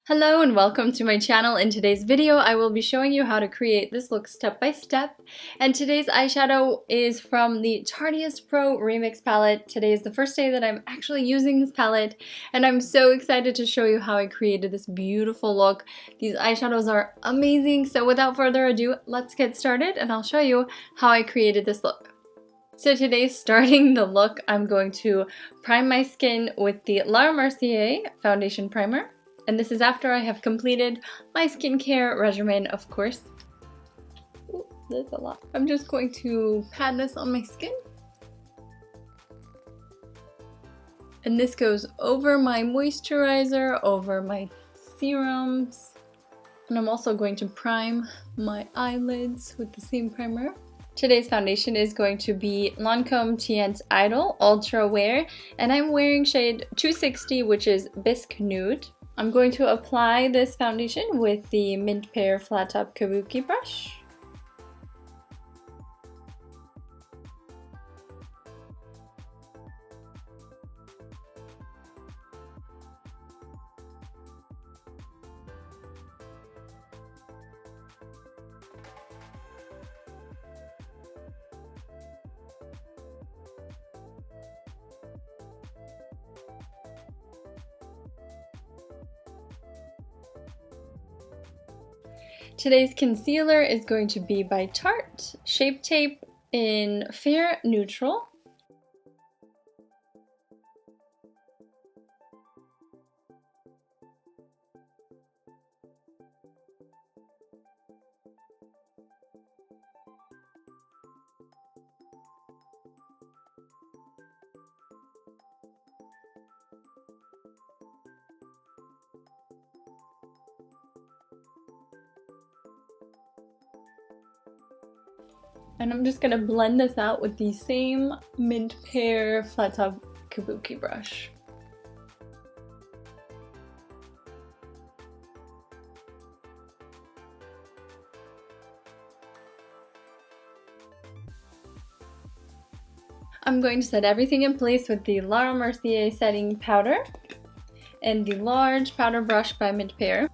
Hello and welcome to my channel. In today's video I will be showing you how to create this look step by step, and today's eyeshadow is from the TARTEIST Pro Remix palette. Today is the first day that I'm actually using this palette and I'm so excited to show you how I created this beautiful look. These eyeshadows are amazing, so without further ado, let's get started and I'll show you how I created this look. So today, starting the look, I'm going to prime my skin with the Mercier foundation primer. And this is after I have completed my skincare regimen, of course. Ooh, that's a lot. I'm just going to pat this on my skin. And this goes over my moisturizer, over my serums. And I'm also going to prime my eyelids with the same primer. Today's foundation is going to be Lancome Teint Idol Ultra Wear. And I'm wearing shade 260, which is Bisque Nude. I'm going to apply this foundation with the Mint Pear Flat Top Kabuki brush. Today's concealer is going to be by Tarte, Shape Tape in Fair Neutral. And I'm just going to blend this out with the same Mint Pear Flat Top Kabuki brush. I'm going to set everything in place with the Laura Mercier setting powder and the large powder brush by Mint Pear.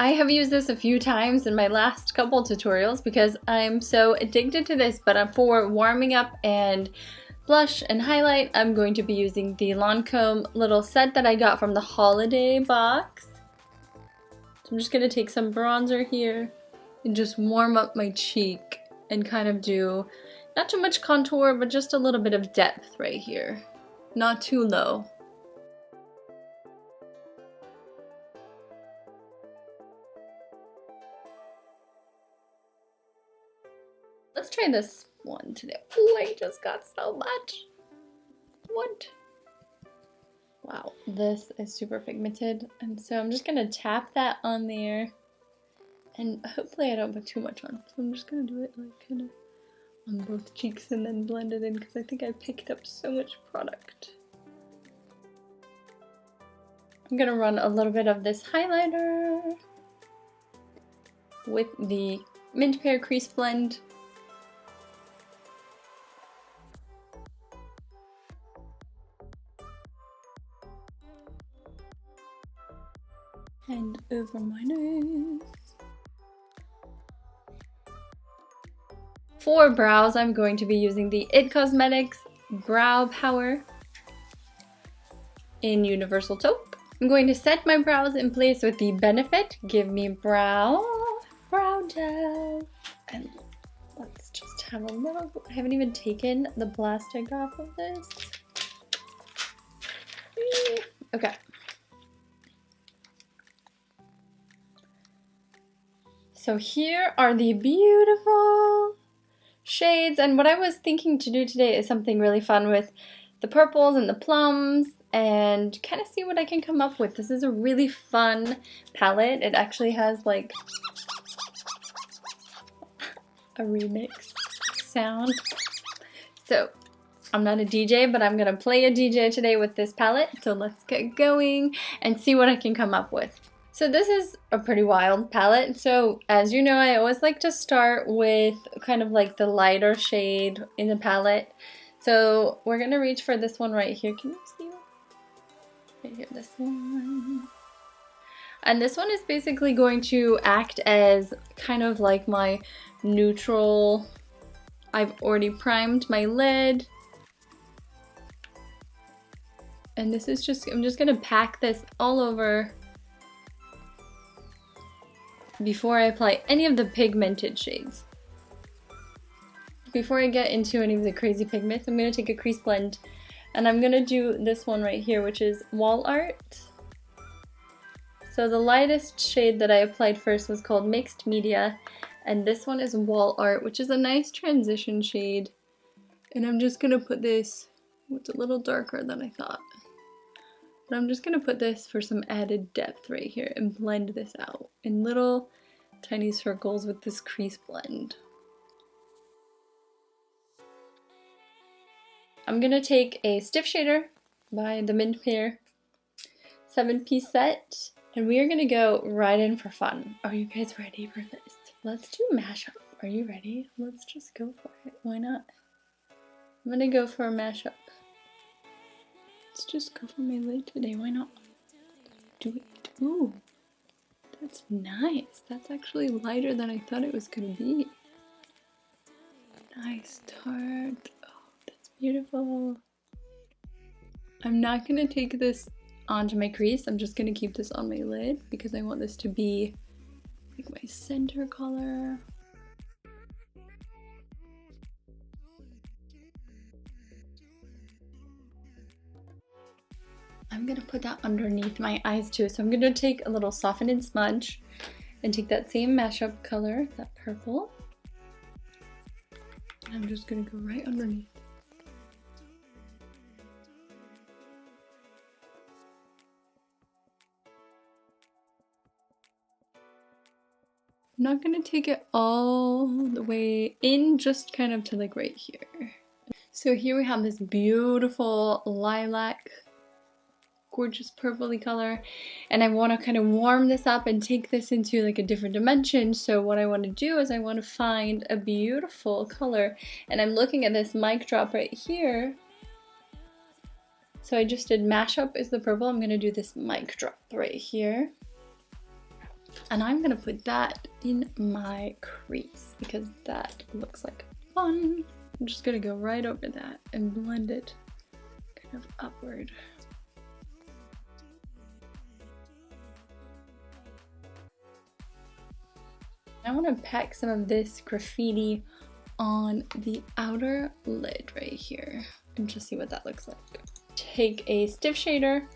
I have used this a few times in my last couple tutorials because I'm so addicted to this, but for warming up and blush and highlight, I'm going to be using the Lancome little set that I got from the holiday box. So I'm just going to take some bronzer here and just warm up my cheek and kind of do not too much contour, but just a little bit of depth right here. Not too low. Let's try this one today. Oh, I just got so much. What? Wow, this is super pigmented. And so I'm just gonna tap that on there. And hopefully I don't put too much on. So I'm just gonna do it like kind of on both cheeks and then blend it in because I think I picked up so much product. I'm gonna run a little bit of this highlighter with the Mint Pear Crease Blend. And over my nose. For brows, I'm going to be using the IT Cosmetics Brow Power in Universal Taupe. I'm going to set my brows in place with the Benefit Give Me Brow Gel. And let's just have a little, I haven't even taken the plastic off of this. Okay. So here are the beautiful shades, and what I was thinking to do today is something really fun with the purples and the plums and kind of see what I can come up with. This is a really fun palette. It actually has like a remix sound. So I'm not a DJ, but I'm gonna play a DJ today with this palette. So let's get going and see what I can come up with. So this is a pretty wild palette. So as you know, I always like to start with kind of like the lighter shade in the palette. So we're gonna reach for this one right here. Can you see? Right here, this one. And this one is basically going to act as kind of like my neutral. I've already primed my lid. And this is just, I'm just gonna pack this all over before I apply any of the pigmented shades. Before I get into any of the crazy pigments, I'm gonna take a crease blend and I'm gonna do this one right here, which is Wall Art. So the lightest shade that I applied first was called Mixed Media, and this one is Wall Art, which is a nice transition shade. And I'm just gonna put this, it's a little darker than I thought. But I'm just gonna put this for some added depth right here and blend this out in little tiny circles with this crease blend. I'm gonna take a stiff shader by the Mercier 7-piece set, and we are gonna go right in for fun. Are you guys ready for this? Let's do mashup. Are you ready? Let's just go for it. Why not? I'm gonna go for a mashup. Let's just go for my lid today. Why not? Do it. Ooh, that's nice. That's actually lighter than I thought it was gonna be. Nice Tarte. Beautiful. I'm not gonna take this onto my crease. I'm just gonna keep this on my lid because I want this to be like my center color. I'm gonna put that underneath my eyes too. So I'm gonna take a little softening smudge and take that same mashup color, that purple. And I'm just gonna go right underneath. I'm not gonna take it all the way in, just kind of to like right here. So here we have this beautiful lilac, gorgeous purpley color, and I want to kind of warm this up and take this into like a different dimension. So what I want to do is I want to find a beautiful color, and I'm looking at this mic drop right here. So I just did mashup is the purple. I'm gonna do this mic drop right here. And I'm gonna put that in my crease because that looks like fun. I'm just gonna go right over that and blend it kind of upward. I want to pack some of this graffiti on the outer lid right here and just see what that looks like. Take a stiff shader.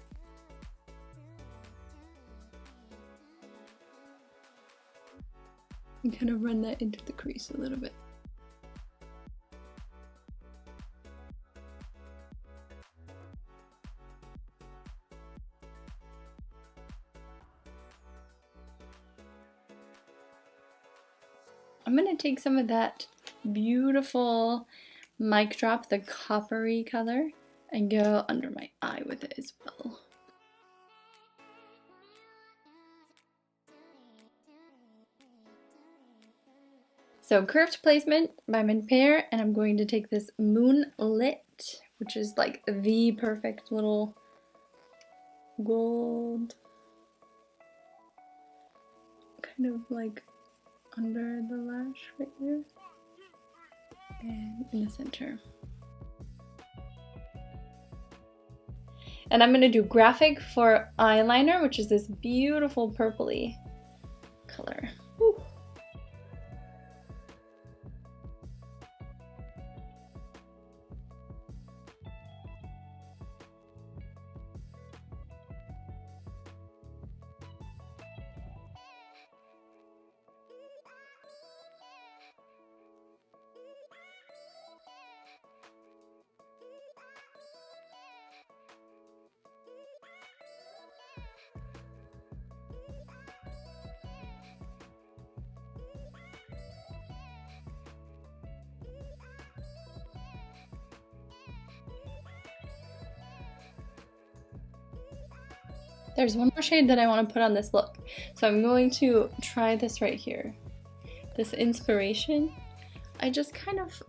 And kind of run that into the crease a little bit. I'm gonna take some of that beautiful mic drop, the coppery color, and go under my eye with it as well. So curved placement by Mercier, and I'm going to take this Moonlit, which is like the perfect little gold, kind of like under the lash right here, and in the center. And I'm going to do Graphic for eyeliner, which is this beautiful purpley color. Woo. There's one more shade that I want to put on this look. So I'm going to try this right here. This Inspiration. I just kind of,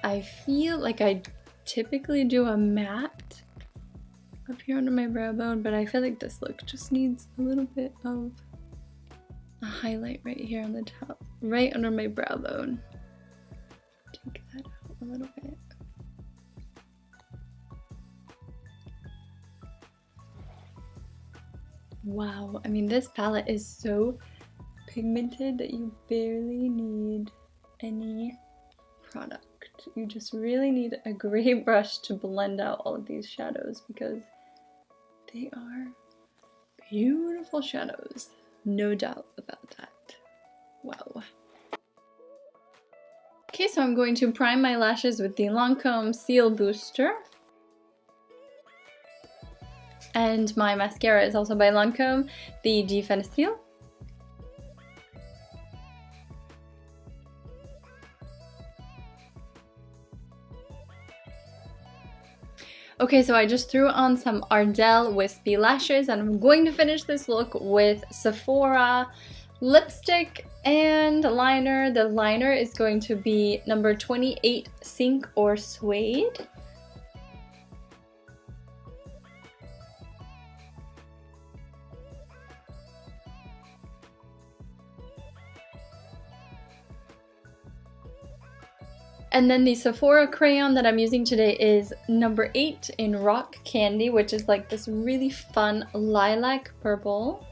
I feel like I typically do a matte up here under my brow bone, but I feel like this look just needs a little bit of a highlight right here on the top, right under my brow bone. Take that out a little bit. Wow, I mean, this palette is so pigmented that you barely need any product. You just really need a gray brush to blend out all of these shadows because they are beautiful shadows. No doubt about that. Wow. Okay, so I'm going to prime my lashes with the Lancome Seal Booster. And my mascara is also by Lancome, the Defense-Seal. Okay, so I just threw on some Ardell Wispy Lashes, and I'm going to finish this look with Sephora lipstick and liner. The liner is going to be number 28 Sink or Suede. And then the Sephora crayon that I'm using today is number 8 in Rock Candy, which is like this really fun lilac purple.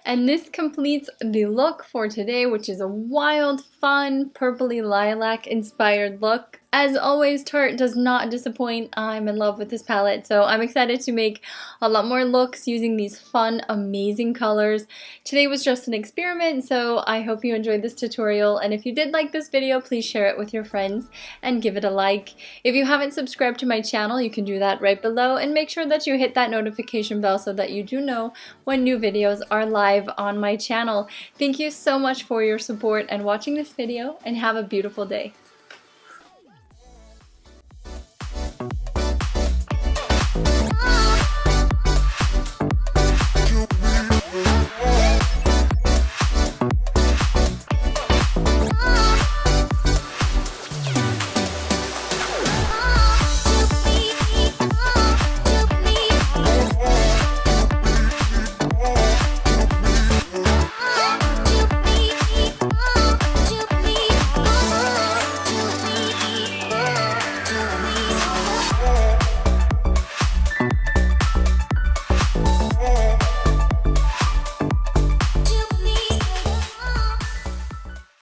And this completes the look for today, which is a wild, fun, purpley lilac inspired look. As always, Tarte does not disappoint. I'm in love with this palette, so I'm excited to make a lot more looks using these fun, amazing colors. Today was just an experiment, so I hope you enjoyed this tutorial, and if you did like this video, please share it with your friends and give it a like. If you haven't subscribed to my channel, you can do that right below, and make sure that you hit that notification bell so that you do know when new videos are live on my channel. Thank you so much for your support and watching this video, and have a beautiful day.